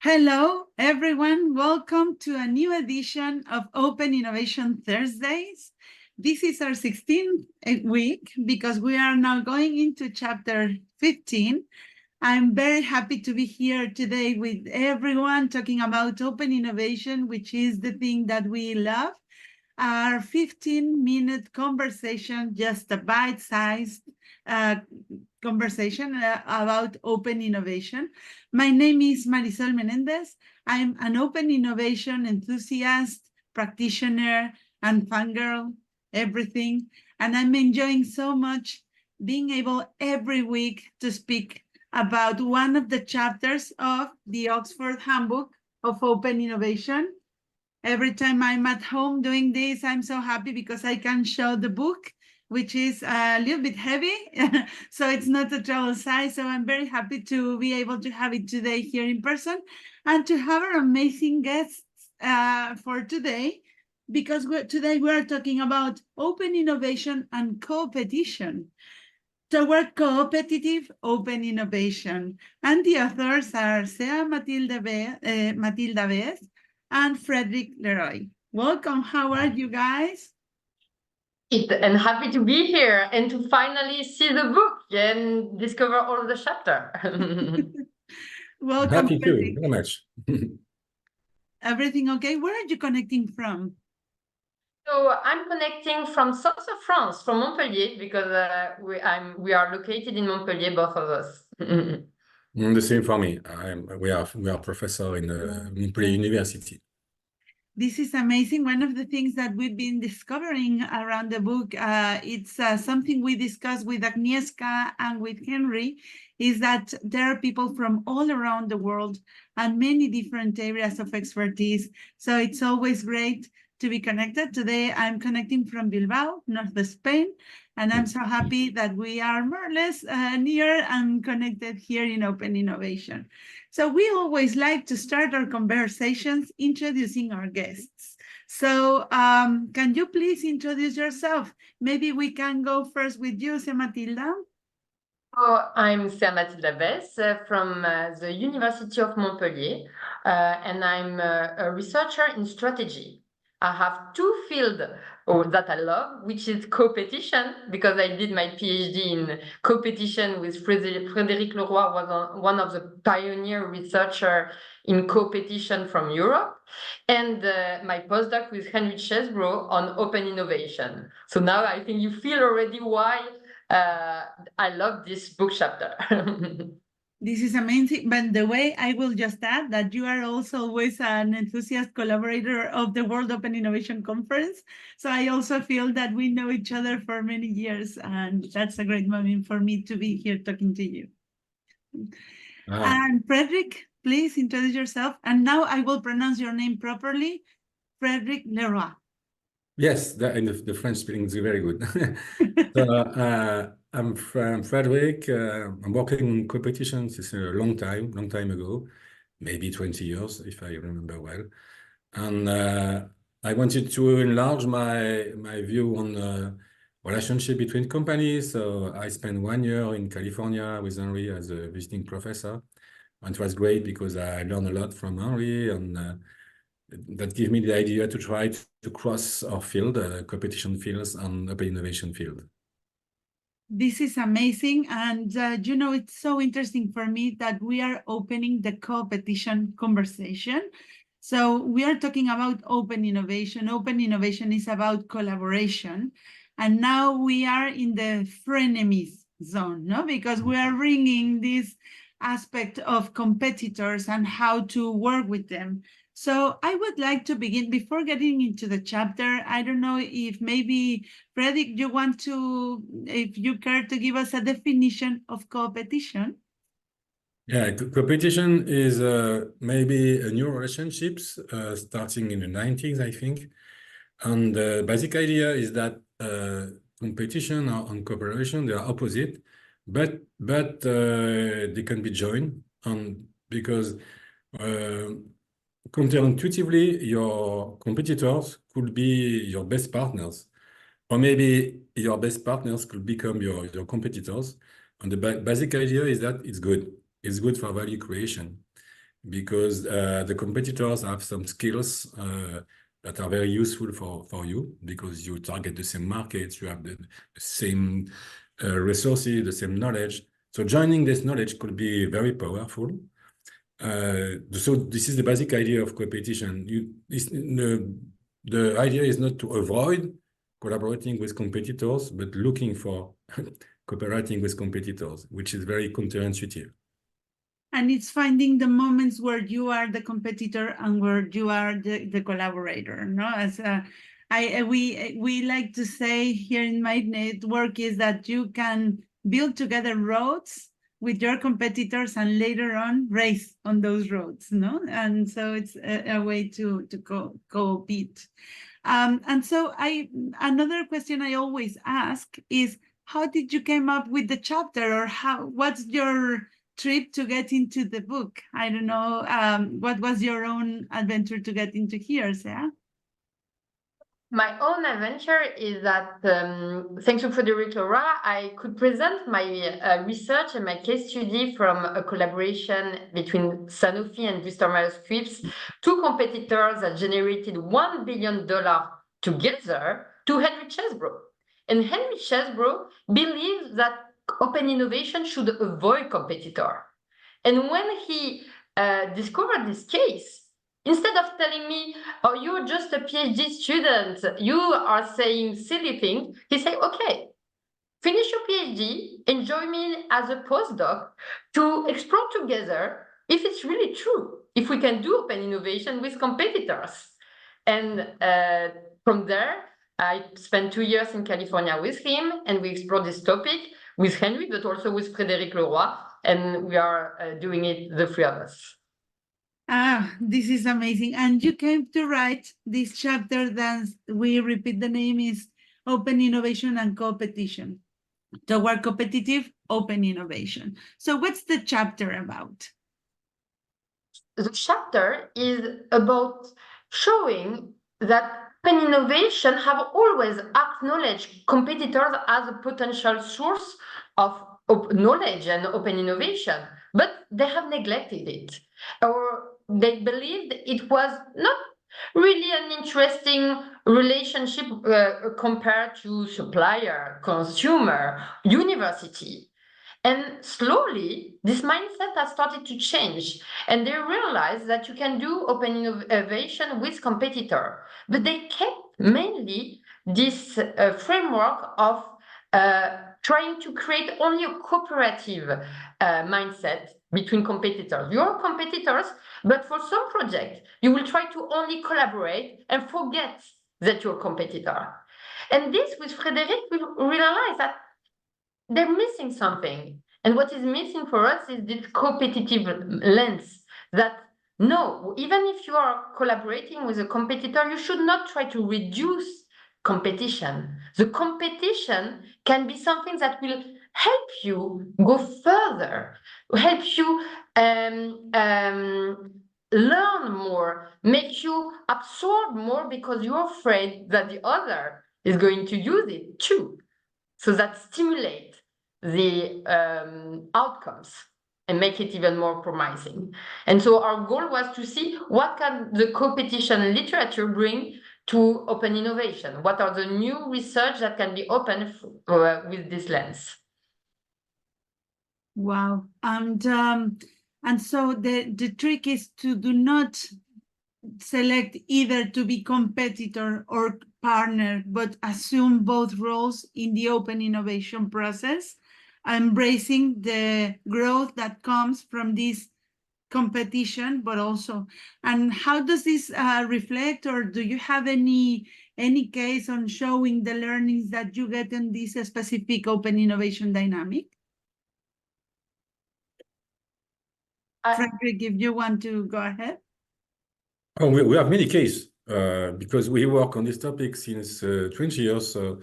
Hello, everyone. Welcome to a new edition of Open Innovation Thursdays. This is our 16th week because we are now going into chapter 15. I'm very happy to be here today with everyone talking about open innovation, which is the thing that we love. Our 15-minute conversation, just a bite-sized conversation about open innovation. My name is Marisol Menendez. I'm an open innovation enthusiast, practitioner, and fangirl, everything. And I'm enjoying so much being able every week to speak about one of the chapters of the Oxford Handbook of Open Innovation. Every time I'm at home doing this, I'm so happy because I can show the book, which is a little bit heavy, so it's not a travel size. So I'm very happy to be able to have it today here in person and to have our amazing guests for today, because today we're talking about open innovation and coopetition. Toward coopetitive open innovation. And the authors are Matilda Bez and Frederic Leroy. Welcome. How are you guys? And happy to be here and to finally see the book and discover all of the chapter. Welcome. Happy too, very much. Everything okay? Where are you connecting from? So I'm connecting from south of France, from Montpellier, because we are located in Montpellier, both of us. The same for me. We are professor in Montpellier University. This is amazing. One of the things that we've been discovering around the book, it's something we discussed with Agnieszka and with Henry, is that there are people from all around the world and many different areas of expertise. So it's always great to be connected. Today, I'm connecting from Bilbao, north of Spain, and I'm so happy that we are more or less near and connected here in Open Innovation. So we always like to start our conversations introducing our guests. So can you please introduce yourself? Maybe we can go first with you, Matilda. So I'm Matilda Bez from the University of Montpellier, and I'm a researcher in strategy. I have two fields that I love, which is coopetition, because I did my PhD in coopetition with Frederic Leroy, was one of the pioneer researcher in coopetition from Europe, and my postdoc with Henry Chesbrough on open innovation. So now I think you feel already why I love this book chapter. This is amazing. But the way I will just add that you are also always an enthusiast collaborator of the World Open Innovation Conference. So I also feel that we know each other for many years. And that's a great moment for me to be here talking to you. And Frederic, please introduce yourself. And now I will pronounce your name properly, Frederic Leroy. Yes, the French spelling is very good. So, I'm Frederic. I'm working on coopetition since a long time ago, maybe 20 years, if I remember well. And I wanted to enlarge my view on relationship between companies. So I spent 1 year in California with Henry as a visiting professor. And it was great because I learned a lot from Henry, and that gave me the idea to try to cross our field, coopetition fields and open innovation field. This is amazing. And, it's so interesting for me that we are opening the coopetition conversation. So we are talking about open innovation. Open innovation is about collaboration. And now we are in the frenemies zone, no? Because we are bringing this aspect of competitors and how to work with them. So I would like to begin, before getting into the chapter, I don't know if maybe, Frederic, if you care to give us a definition of coopetition. Yeah, coopetition is maybe a new relationships starting in the 90s, I think. And the basic idea is that competition and cooperation, they are opposite, but they can be joined. And because counterintuitively, your competitors could be your best partners, or maybe your best partners could become your competitors. And the basic idea is that it's good. It's good for value creation. because the competitors have some skills that are very useful for you, because you target the same markets, you have the same resources, the same knowledge. So joining this knowledge could be very powerful. So this is the basic idea of coopetition. The idea is not to avoid collaborating with competitors, but looking for cooperating with competitors, which is very counterintuitive. And it's finding the moments where you are the competitor and where you are the collaborator. No, as we like to say here in my network is that you can build together roads with your competitors and later on race on those roads. No, and so it's a way to compete. And so another question I always ask is, how did you come up with the chapter, or what's your trip to get into the book? I don't know, what was your own adventure to get into here, Sarah? My own adventure is that, thanks to Frederic, Laura, I could present my research and my case study from a collaboration between Sanofi and Bristol Myers Squibb, two competitors that generated $1 billion together, to Henry Chesbrough. And Henry Chesbrough believes that open innovation should avoid competitor. And when he discovered this case, instead of telling me, oh, you're just a PhD student, you are saying silly things, he said, okay, finish your PhD and join me as a postdoc to explore together if it's really true, if we can do open innovation with competitors. And from there, I spent 2 years in California with him, and we explored this topic with Henry, but also with Frédéric Leroy, and we are doing it, the three of us. This is amazing. And you came to write this chapter that we repeat, the name is Open Innovation and Coopetition, toward coopetitive open innovation. So what's the chapter about? The chapter is about showing that open innovation have always acknowledged competitors as a potential source of knowledge and open innovation, but they have neglected it, or they believed it was not really an interesting relationship compared to supplier, consumer, university. And slowly, this mindset has started to change, and they realized that you can do open innovation with competitor, but they kept mainly this framework of trying to create only a cooperative mindset between competitors. You're competitors, but for some projects, you will try to only collaborate and forget that you're a competitor. And this, with Frédéric, we realize that they're missing something. And what is missing for us is this coopetitive lens that, no, even if you are collaborating with a competitor, you should not try to reduce competition. The competition can be something that will help you go further, help you learn more, make you absorb more, because you're afraid that the other is going to use it too. So that stimulates the outcomes and make it even more promising. And so our goal was to see what can the coopetition literature bring to open innovation. What are the new research that can be open with this lens? Wow. And so the trick is to do not select either to be competitor or partner, but assume both roles in the open innovation process, embracing the growth that comes from this competition, but also, and how does this reflect, or do you have any case on showing the learnings that you get in this specific open innovation dynamic? Frederic, if you want to go ahead. Oh, we have many cases because we work on this topic since 20 years. So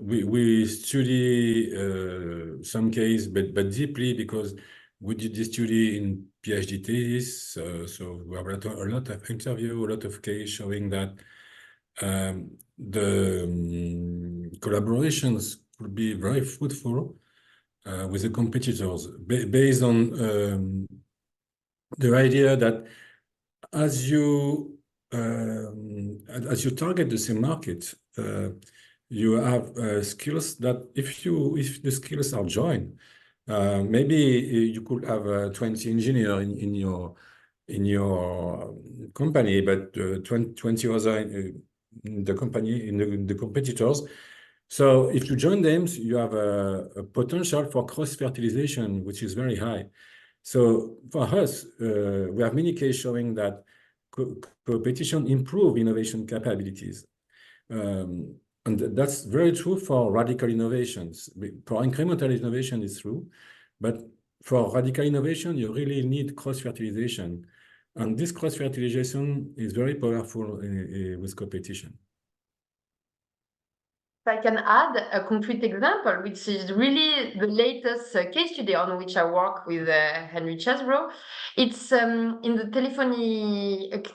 we study some case, but deeply, because we did this study in PhD thesis. So we have a lot of interview, a lot of case showing that the collaborations could be very fruitful with the competitors based on the idea that as you target the same market, you have skills that if the skills are joined, maybe you could have 20 engineers in your company, but 20 other in the company, in the competitors. So if you join them, you have a potential for cross-fertilization, which is very high. So for us, we have many cases showing that coopetition improve innovation capabilities. And that's very true for radical innovations. For incremental innovation, it's true, but for radical innovation, you really need cross-fertilization. And this cross-fertilization is very powerful with coopetition. I can add a concrete example, which is really the latest case study on which I work with Henry Chesbrough. It's in the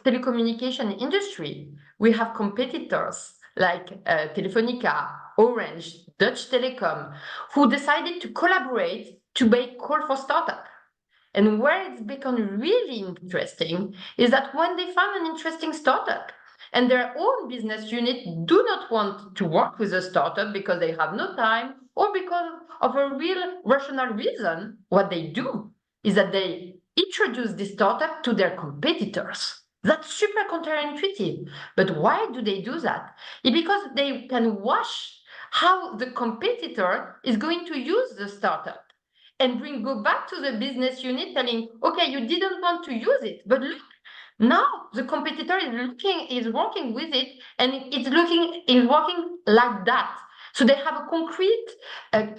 telecommunication industry. We have competitors like Telefonica, Orange, Dutch Telecom, who decided to collaborate to make call for startup. And where it's become really interesting is that when they found an interesting startup, and their own business unit do not want to work with a startup because they have no time or because of a real rational reason, what they do is that they introduce this startup to their competitors. That's super counterintuitive. But why do they do that? It's because they can watch how the competitor is going to use the startup and go back to the business unit telling, okay, you didn't want to use it, but look, now the competitor is working with it, and is working like that. So they have a concrete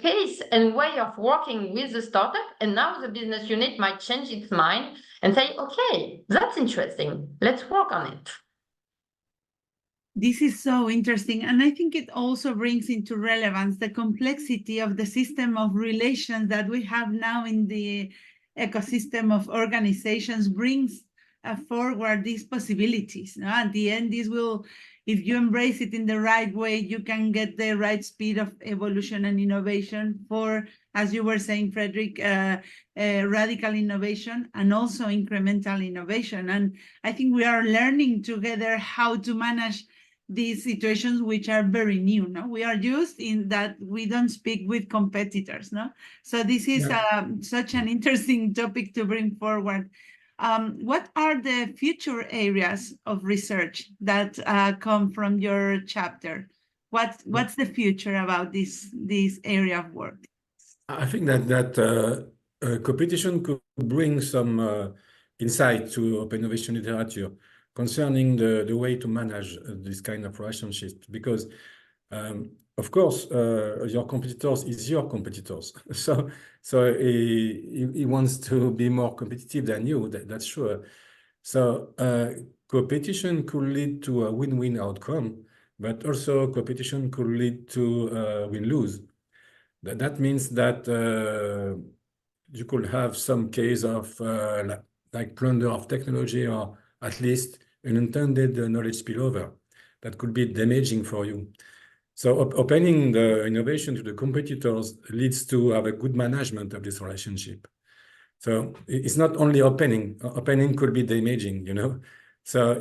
case and way of working with the startup, and now the business unit might change its mind and say, okay, that's interesting, let's work on it. This is so interesting. And I think it also brings into relevance the complexity of the system of relations that we have now in the ecosystem of organizations, brings forward these possibilities. At the end, this will, if you embrace it in the right way, you can get the right speed of evolution and innovation for, as you were saying, Frederic, radical innovation and also incremental innovation. And I think we are learning together how to manage these situations, which are very new. No, we are used in that we don't speak with competitors. No, so this is such an interesting topic to bring forward. What are the future areas of research that come from your chapter? What's the future about this area of work? I think that coopetition could bring some insight to open innovation literature concerning the way to manage this kind of relationships, because of course your competitors is your competitors, so he wants to be more competitive than you, that's sure. So coopetition could lead to a win-win outcome, but also coopetition could lead to win-lose. That means that you could have some case of like plunder of technology, or at least an unintended knowledge spillover that could be damaging for you. So opening the innovation to the competitors leads to have a good management of this relationship. So it's not only opening could be damaging, you know. So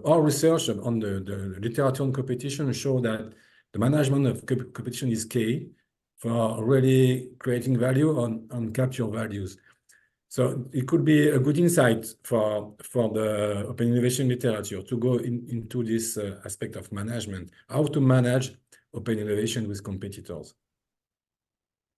our research on the literature on competition show that the management of competition is key for really creating value on capture values. So it could be a good insight for the open innovation literature to go into this aspect of management, how to manage open innovation with competitors.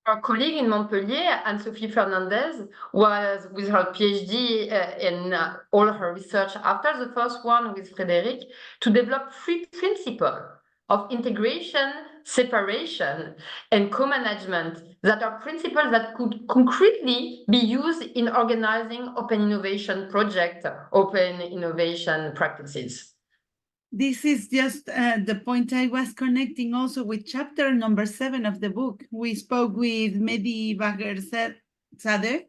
Our colleague in Montpellier, Anne-Sophie Fernandez, was with her PhD in all her research after the first one with Frédéric to develop 3 principles of integration, separation, and co-management that are principles that could concretely be used in organizing open innovation projects, open innovation practices. This is just the point I was connecting also with chapter number 7 of the book. We spoke with Mehdi Bagher-Sadeh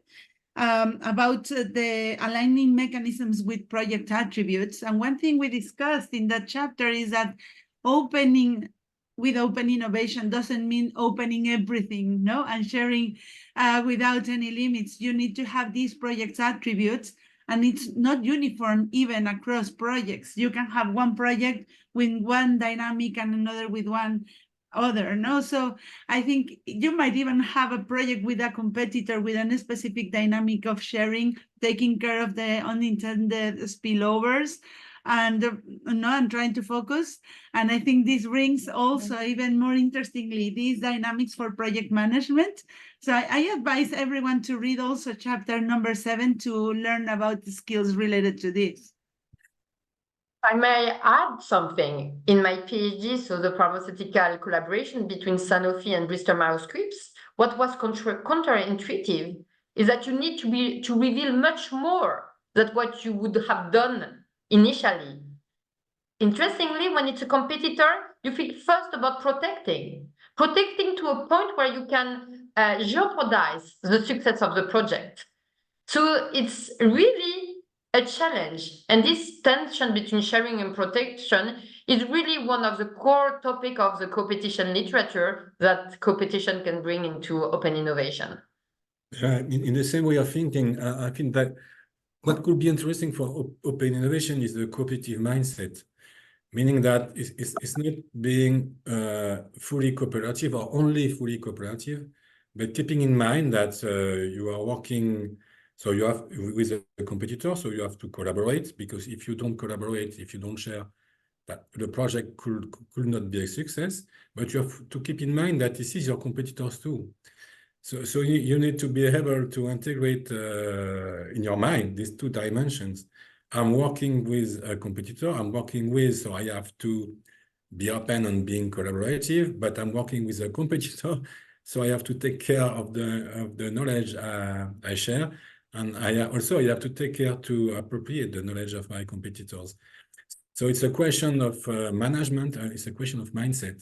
about the aligning mechanisms with project attributes. And one thing we discussed in that chapter is that with open innovation doesn't mean opening everything, no, and sharing without any limits. You need to have these projects attributes, and it's not uniform even across projects. You can have one project with one dynamic and another with one other, no? So I think you might even have a project with a competitor with a specific dynamic of sharing, taking care of the unintended spillovers, and and trying to focus. And I think this brings also, even more interestingly, these dynamics for project management. So I advise everyone to read also chapter number 7 to learn about the skills related to this. I may add something. In my PhD, so the pharmaceutical collaboration between Sanofi and Bristol Myers Squibb, what was counterintuitive is that you need to reveal much more than what you would have done initially. Interestingly, when it's a competitor, you think first about protecting to a point where you can jeopardize the success of the project. So it's really a challenge. And this tension between sharing and protection is really one of the core topics of the coopetition literature that coopetition can bring into open innovation. In the same way of thinking, I think that what could be interesting for open innovation is the cooperative mindset, meaning that it's not being fully cooperative or only fully cooperative, but keeping in mind that you are working, so you have with a competitor, so you have to collaborate, because if you don't collaborate, if you don't share, that the project could not be a success. But you have to keep in mind that this is your competitors too. So you need to be able to integrate in your mind these two dimensions. I'm working with a competitor, so I have to be open and being collaborative, but I'm working with a competitor, so I have to take care of the knowledge I share. And I have to take care to appropriate the knowledge of my competitors. So it's a question of management, it's a question of mindset.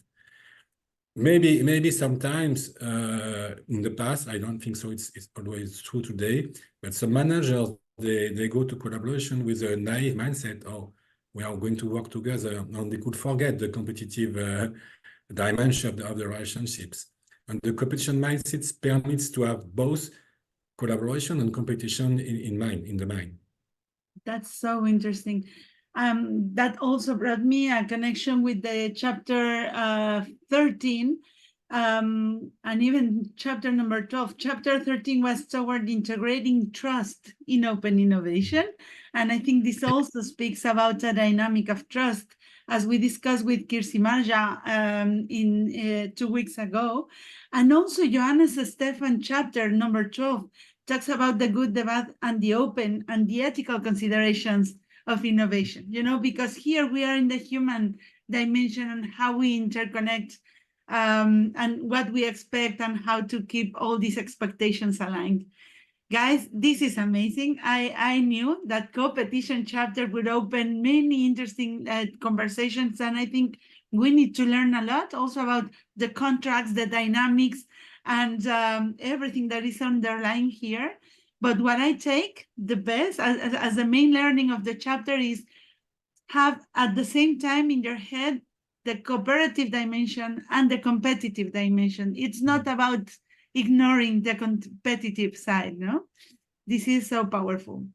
Maybe sometimes in the past, I don't think so, it's always true today, but some managers, they go to collaboration with a naive mindset, oh, we are going to work together, and they could forget the competitive dimension of the relationships. And the competition mindset permits to have both collaboration and competition in the mind. That's so interesting. That also brought me a connection with the chapter 13, and even chapter number 12. Chapter 13 was toward integrating trust in open innovation. And I think this also speaks about a dynamic of trust, as we discussed with Kirsi Marja 2 weeks ago. And also Johannes Stefan chapter number 12 talks about the good, the bad, and the open, and the ethical considerations of innovation, because here we are in the human dimension and how we interconnect and what we expect and how to keep all these expectations aligned. Guys, this is amazing. I knew that coopetition chapter would open many interesting conversations, and I think we need to learn a lot also about the contracts, the dynamics, and everything that is underlying here. But what I take the best as the main learning of the chapter is have at the same time in your head the cooperative dimension and the competitive dimension. It's not about ignoring the competitive side, no? This is so powerful.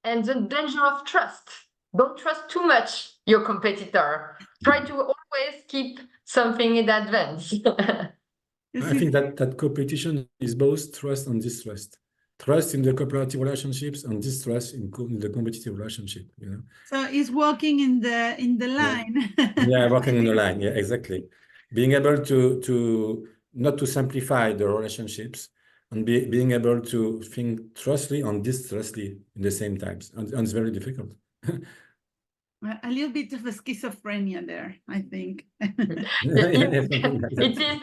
And the danger of trust. Don't trust too much your competitor. Try to always keep something in advance. I think that competition is both trust and distrust. Trust in the cooperative relationships and distrust in the competitive relationship. So it's walking in the line. Yeah, walking in the line. Yeah, exactly. Being able to not to simplify the relationships, and being able to think trustfully and distrustfully in the same times, and it's very difficult. A little bit of a schizophrenia there, I think. It is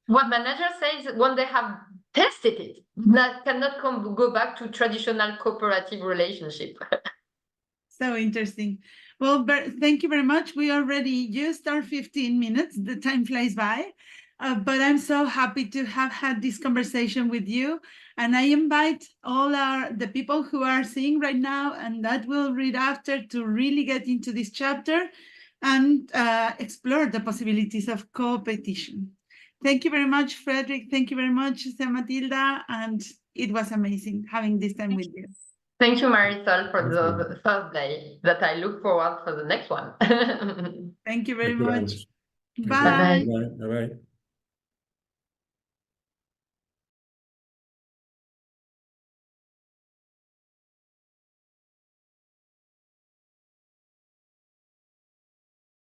what manager says when they have tested it, that cannot go back to traditional cooperative relationship. So interesting. Well, thank you very much. We already used our 15 minutes. The time flies by. But I'm so happy to have had this conversation with you. And I invite all the people who are seeing right now and that will read after to really get into this chapter. and explore the possibilities of coopetition. Thank you very much, Frederic. Thank you very much, Matilda. And it was amazing having this time with you. Thank you, Marisol, for the first day that I look forward for the next one. Thank you very Thank you very much. much. Bye. Bye. Bye.